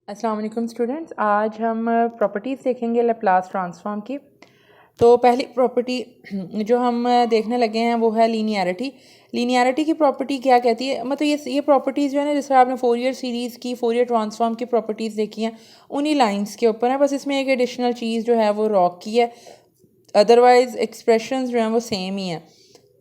अस्सलाम वालेकुम स्टूडेंट्स, आज हम प्रॉपर्टीज़ देखेंगे लैप्लास ट्रांसफॉर्म की। तो पहली प्रॉपर्टी जो हम देखने लगे हैं वो है लीनियरिटी। लीनियरिटी की प्रॉपर्टी क्या कहती है, मतलब ये प्रॉपर्टीज़ जो है ना, जैसे आपने फोरियर सीरीज़ की फोरियर ट्रांसफॉर्म की प्रॉपर्टीज़ देखी हैं, उन्हीं लाइंस के ऊपर है। बस इसमें एक एडिशनल चीज़ जो है वो रॉक की है, अदरवाइज एक्सप्रेशंस जो हैं वो सेम ही हैं।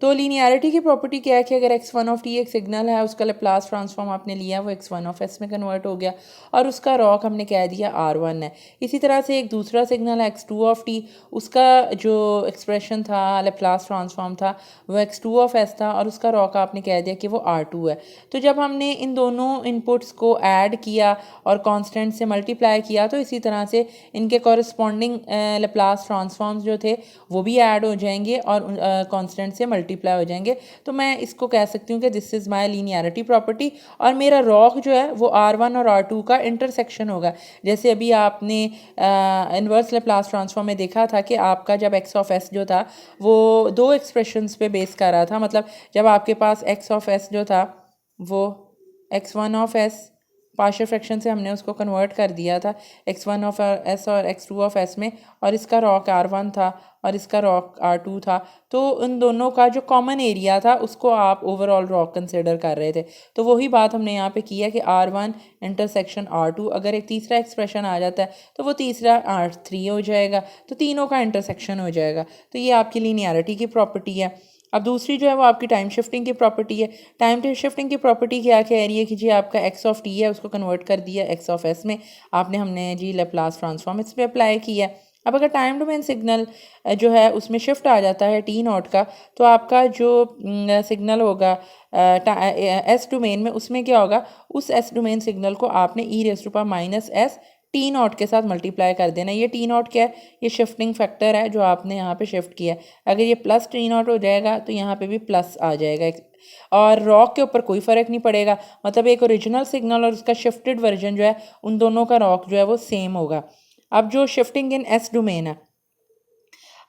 तो लीनियरिटी की प्रॉपर्टी क्या है कि अगर x1 ऑफ t एक सिग्नल है, उसका लैप्लास ट्रांसफॉर्म आपने लिया, वो x1 ऑफ s में कन्वर्ट हो गया और उसका रॉक हमने कह दिया r1 है। इसी तरह से एक दूसरा सिग्नल है x2 ऑफ t, उसका जो एक्सप्रेशन था, लैप्लास ट्रांसफॉर्म था, वो x2 ऑफ s था और उसका रॉक आपने कह दिया कि वो r2 है। तो जब हमने इन दोनों इनपुट्स को ऐड किया और कांस्टेंट से मल्टीप्लाई किया, तो इसी तरह से इनके कॉरस्पॉन्डिंग लैप्लास ट्रांसफॉर्म्स जो थे वो भी ऐड हो जाएंगे और कांस्टेंट से मल्टीप्लाई हो जाएंगे। तो मैं इसको कह सकती हूँ कि this is my linearity property, और मेरा रॉक जो है वो r1 और r2 का इंटरसेक्शन होगा। जैसे अभी आपने इन्वर्स लैप्लास ट्रांसफॉर्म में देखा था कि आपका जब x ऑफ s जो था वो दो एक्सप्रेशंस पे बेस कर रहा था। मतलब जब आपके पास x ऑफ s जो था वो x1 of s partial fraction से हमने उसको कन्वर्ट कर दिया था x1 ऑफ s और x2 ऑफ s में, और इसका रॉक r1 था और इसका रॉक r2 था। तो उन दोनों का जो कॉमन एरिया था उसको आप ओवरऑल रॉक कंसिडर कर रहे थे। तो वही बात हमने यहाँ पे की है कि r1 इंटरसेक्शन r2, अगर एक तीसरा एक्सप्रेशन आ जाता है तो वो तीसरा r3 हो जाएगा, तो तीनों का इंटरसेक्शन हो जाएगा। तो ये आपकी लीनियरिटी की प्रॉपर्टी है। अब दूसरी जो है वो आपकी टाइम शिफ्टिंग की प्रॉपर्टी है। टाइम शिफ्टिंग की प्रॉपर्टी क्या कह रही है कि जी आपका x ऑफ t है, उसको कन्वर्ट कर दिया x ऑफ s में, हमने जी लैप्लास ट्रांसफॉर्म इस पर अप्लाई किया। अब अगर टाइम डोमेन सिग्नल जो है उसमें शिफ्ट आ जाता है t नॉट का, तो आपका जो सिग्नल होगा एस डोमेन में, उसमें क्या होगा, उस एस डोमेन सिग्नल को आपने e raise to power minus s t naught के साथ मल्टीप्लाई कर देना। ये टी नॉट क्या है, ये शिफ्टिंग फैक्टर है जो आपने यहाँ पे शिफ्ट किया है। अगर ये प्लस टी नॉट हो जाएगा तो यहाँ पे भी प्लस आ जाएगा, और रॉक के ऊपर कोई फ़र्क नहीं पड़ेगा। मतलब एक ओरिजिनल सिग्नल और उसका शिफ्टेड वर्जन जो है, उन दोनों का रॉक जो है वो सेम होगा। अब जो शिफ्टिंग इन एस डोमेन है,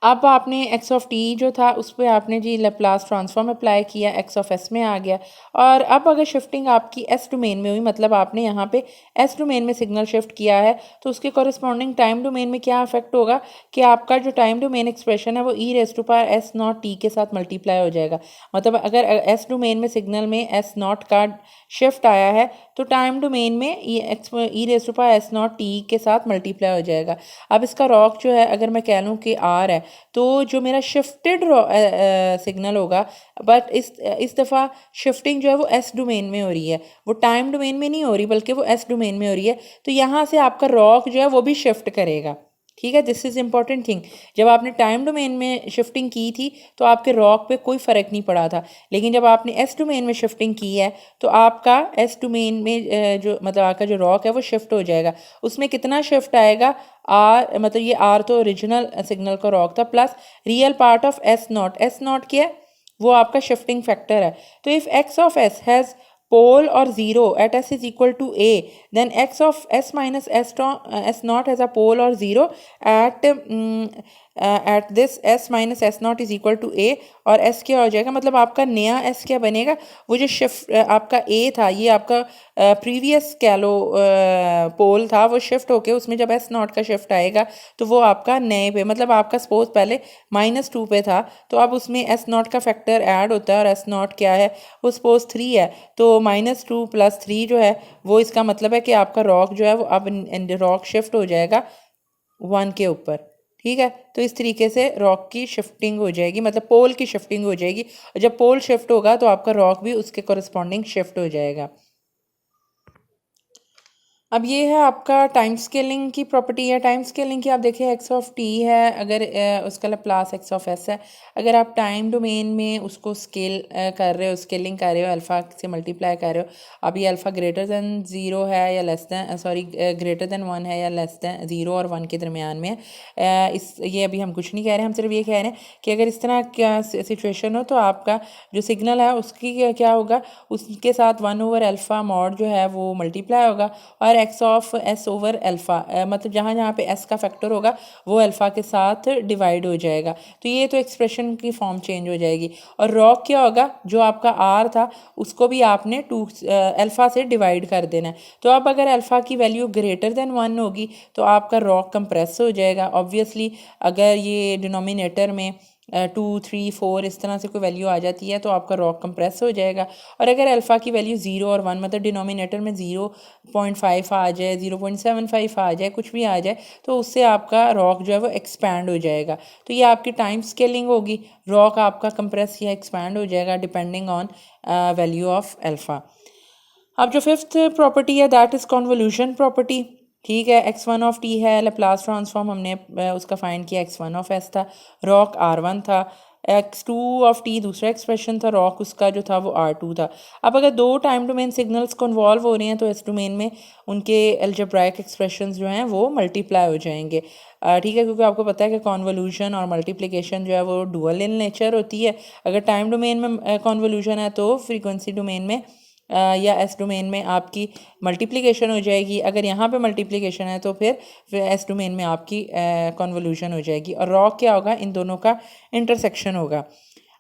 अब आपने x ऑफ t जो था उस पर आपने जी लैप्लास ट्रांसफॉर्म अप्लाई किया, x ऑफ s में आ गया। और अब अगर शिफ्टिंग आपकी s डोमेन में हुई, मतलब आपने यहाँ पे s डोमेन में सिग्नल शिफ्ट किया है, तो उसके कॉरस्पॉन्डिंग टाइम डोमेन में क्या अफेक्ट होगा कि आपका जो टाइम डोमेन एक्सप्रेशन है वो e raise to power s naught t के साथ मल्टीप्लाई हो जाएगा। मतलब अगर s डोमेन में सिग्नल में s नॉट का शिफ्ट आया है, तो टाइम डोमेन में e raise to power s naught t के साथ मल्टीप्लाई हो जाएगा। अब इसका रॉक जो है, अगर मैं कह लूँ कि r है, तो जो मेरा शिफ्टेड सिग्नल होगा, बट इस दफ़ा शिफ्टिंग जो है वो एस डोमेन में हो रही है, वो टाइम डोमेन में नहीं हो रही बल्कि वो एस डोमेन में हो रही है। तो यहाँ से आपका रॉक जो है वो भी शिफ्ट करेगा। ठीक है, दिस इज़ इंपॉर्टेंट थिंग। जब आपने टाइम डोमेन में शिफ्टिंग की थी तो आपके रॉक पे कोई फ़र्क नहीं पड़ा था, लेकिन जब आपने एस डोमेन में शिफ्टिंग की है तो आपका एस डोमेन में जो मतलब आपका जो रॉक है वो शिफ्ट हो जाएगा। उसमें कितना शिफ्ट आएगा, आर, मतलब ये आर तो ओरिजिनल सिग्नल का रॉक था, plus real part of S not क्या है, वो आपका शिफ्टिंग फैक्टर है। तो if x of S has pole or 0 at s is equal to a, then x of s minus s naught has a pole or 0 at this s minus s naught is equal to a, और s क्या हो जाएगा, मतलब आपका नया s क्या बनेगा, वो जो शिफ्ट आपका a था, ये आपका प्रीवियस कह लो पोल था, वो शिफ्ट होके उसमें जब s नॉट का शिफ्ट आएगा तो वो आपका नए पे, मतलब आपका सपोज पहले -2 पे था, तो अब उसमें s नॉट का फैक्टर ऐड होता है, और s नॉट क्या है, वो सपोज 3 है, तो -2 + 3 जो है वो, इसका मतलब है कि आपका रॉक जो है वो अब रॉक शिफ्ट हो जाएगा 1 के ऊपर। ठीक है, तो इस तरीके से रॉक की शिफ्टिंग हो जाएगी, मतलब पोल की शिफ्टिंग हो जाएगी, और जब पोल शिफ्ट होगा तो आपका रॉक भी उसके कॉरस्पॉन्डिंग शिफ्ट हो जाएगा। अब ये है आपका टाइम स्केलिंग की प्रॉपर्टी है। टाइम स्केलिंग की आप देखिए, एक्स ऑफ टी है, अगर उसका लाप्लास एक्स ऑफ एस है, अगर आप टाइम डोमेन में उसको स्केल कर रहे हो, स्केलिंग कर रहे हो, अल्फ़ा से मल्टीप्लाई कर रहे हो, अब ये अल्फ़ा ग्रेटर दैन 0 है या less than, sorry greater than 1 है या लेस दैन 0 और 1 के दरमियान में है। ये अभी हम कुछ नहीं कह रहे, हम सिर्फ ये कह रहे हैं कि अगर इस तरह क्या सिचुएशन हो तो आपका जो सिग्नल है उसकी क्या होगा, उसके साथ 1/अल्फ़ा मॉड जो है वो मल्टीप्लाई होगा, और x of S over alpha, मतलब जहाँ जहाँ पे एस का फैक्टर होगा वो अल्फ़ा के साथ डिवाइड हो जाएगा। तो ये तो एक्सप्रेशन की फॉर्म चेंज हो जाएगी। और रॉक क्या होगा, जो आपका आर था उसको भी आपने अल्फ़ा से डिवाइड कर देना है। तो अब अगर अल्फ़ा की वैल्यू ग्रेटर देन 1 होगी तो आपका रॉक कंप्रेस हो जाएगा ऑब्वियसली। अगर ये डिनोमिनेटर में 2 3 4 इस तरह से कोई वैल्यू आ जाती है तो आपका रॉक कंप्रेस हो जाएगा। और अगर अल्फ़ा की वैल्यू 0 और 1, मतलब डिनोमिनेटर में 0.5 आ जाए, 0.75 आ जाए, कुछ भी आ जाए, तो उससे आपका रॉक जो है वो एक्सपैंड हो जाएगा। तो ये आपकी टाइम स्केलिंग होगी, रॉक आपका कंप्रेस या एक्सपैंड हो जाएगा depending on value of alpha. अब जो फिफ्थ प्रॉपर्टी है दैट इज़ कॉन्वोल्यूशन प्रॉपर्टी। ठीक है, x1 ऑफ टी है, लैप्लास ट्रांसफॉर्म हमने उसका फाइंड किया, x1 ऑफ s था, रॉक r1 था, x2 ऑफ टी दूसरा एक्सप्रेशन था, रॉक उसका जो था वो r2 था। अब अगर दो टाइम डोमेन सिग्नल्स कन्वॉल्व हो रहे हैं तो एस डोमेन में उनके एल्जेब्राइक एक्सप्रेशंस जो हैं वो मल्टीप्लाई हो जाएंगे। ठीक है, क्योंकि आपको पता है कि कॉन्वोल्यूशन और मल्टीप्लिकेशन जो है वो डुअल इन नेचर होती है। अगर टाइम डोमेन में कॉन्वोल्यूशन है तो फ्रीक्वेंसी डोमेन में या एस डोमेन में आपकी मल्टीप्लिकेशन हो जाएगी। अगर यहाँ पे मल्टीप्लिकेशन है तो फिर एस डोमेन में आपकी कॉन्वोल्यूशन हो जाएगी। और रॉक क्या होगा, इन दोनों का इंटरसेक्शन होगा।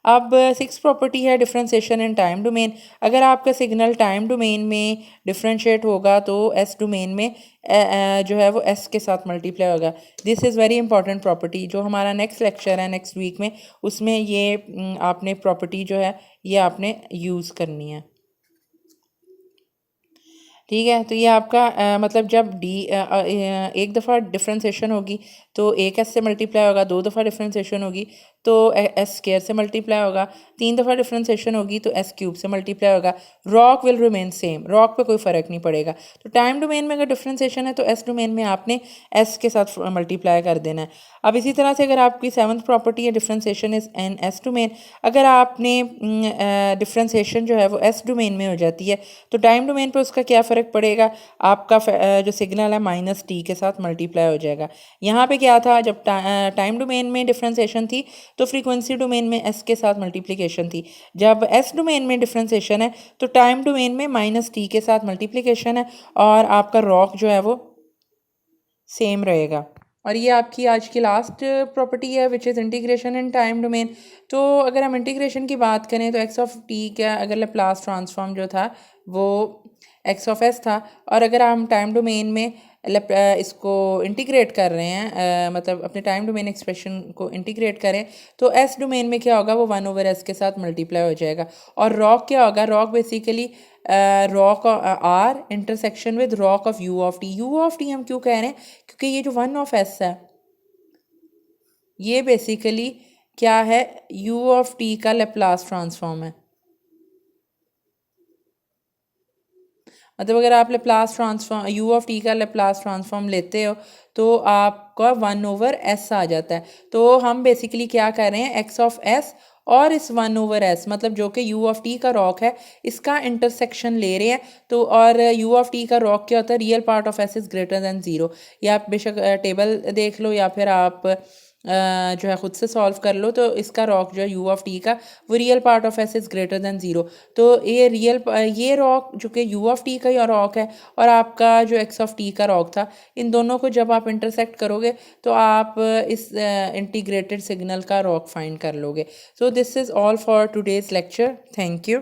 अब सिक्स प्रॉपर्टी है डिफरेंशिएशन इन टाइम डोमेन। अगर आपका सिग्नल टाइम डोमेन में डिफरेंशिएट होगा तो एस डोमेन में जो है वो एस के साथ मल्टीप्लाई होगा। This is very important property. जो हमारा नेक्स्ट लेक्चर है नेक्स्ट वीक में, उसमें ये आपने प्रॉपर्टी जो है ये आपने यूज़ करनी है। ठीक है, तो ये आपका मतलब जब एक दफ़ा डिफ्रेंसिएशन होगी तो एक एस से मल्टीप्लाई होगा, दो दफ़ा डिफ्रेंसिएशन होगी तो एस स्क्वायर से मल्टीप्लाई होगा, तीन दफ़ा डिफ्रेंसिएशन होगी तो एस क्यूब से मल्टीप्लाई होगा। Rock will remain same, rock पे कोई फ़र्क नहीं पड़ेगा। तो टाइम डोमेन में अगर डिफ्रेंसिएशन है तो एस डोमेन में आपने एस के साथ मल्टीप्लाई कर देना है। अब इसी तरह से अगर आपकी सेवन्थ प्रॉपर्टी है differentiation is an S domain, अगर आपने डिफ्रेंसिएशन जो है वो एस डोमेन में हो जाती है तो टाइम डोमेन पे उसका क्या फ़र्क पड़ेगा, आपका जो सिग्नल है माइनस टी के साथ मल्टीप्लाई हो जाएगा। यहाँ पे क्या था, जब टाइम डोमेन में डिफ्रेंसिएशन थी तो फ्रीक्वेंसी डोमेन में एस के साथ मल्टीप्लिकेशन थी। जब एस डोमेन में डिफ्रेंसिएशन है तो टाइम डोमेन में माइनस टी के साथ मल्टीप्लिकेशन है और आपका रॉक जो है वो सेम रहेगा। और ये आपकी आज की लास्ट प्रॉपर्टी है which is integration in time domain. तो अगर हम इंटीग्रेशन की बात करें तो एक्स ऑफ टी का अगर लैप्लास ट्रांसफॉर्म जो था वो एक्स ऑफ एस था, और अगर हम टाइम डोमेन में इसको इंटीग्रेट कर रहे हैं मतलब अपने टाइम डोमेन एक्सप्रेशन को इंटीग्रेट करें तो एस डोमेन में क्या होगा, वो 1/s के साथ मल्टीप्लाई हो जाएगा। और रॉक क्या होगा, ROC basically ROC are intersection with ROC of u of t. U of t हम क्यों कह रहे हैं, क्योंकि ये जो 1/s है ये बेसिकली क्या है, यू ऑफ टी का लैप्लास ट्रांसफॉर्म है। मतलब अगर आप Laplace transform you of T का लैप्लास ट्रांसफॉर्म लेते हो तो आपका 1/s आ जाता है। तो हम बेसिकली क्या कर रहे हैं, एक्स ऑफ एस और इस 1/s मतलब जो कि यू ऑफ टी का रॉक है इसका इंटरसेक्शन ले रहे हैं। तो और यू ऑफ टी का रॉक क्या होता है, real part of S is greater than 0। या आप बेशक टेबल देख लो या फिर आप जो है ख़ुद से सॉल्व कर लो, तो इसका रॉक जो है यू ऑफ टी का वो real part of S is greater than 0। तो ये रॉक जो कि यू ऑफ टी का ही रॉक है और आपका जो एक्स ऑफ टी का रॉक था, इन दोनों को जब आप इंटरसेक्ट करोगे तो आप इस इंटीग्रेटेड सिग्नल का रॉक फाइंड कर लोगे। So this is all for today's lecture. Thank you.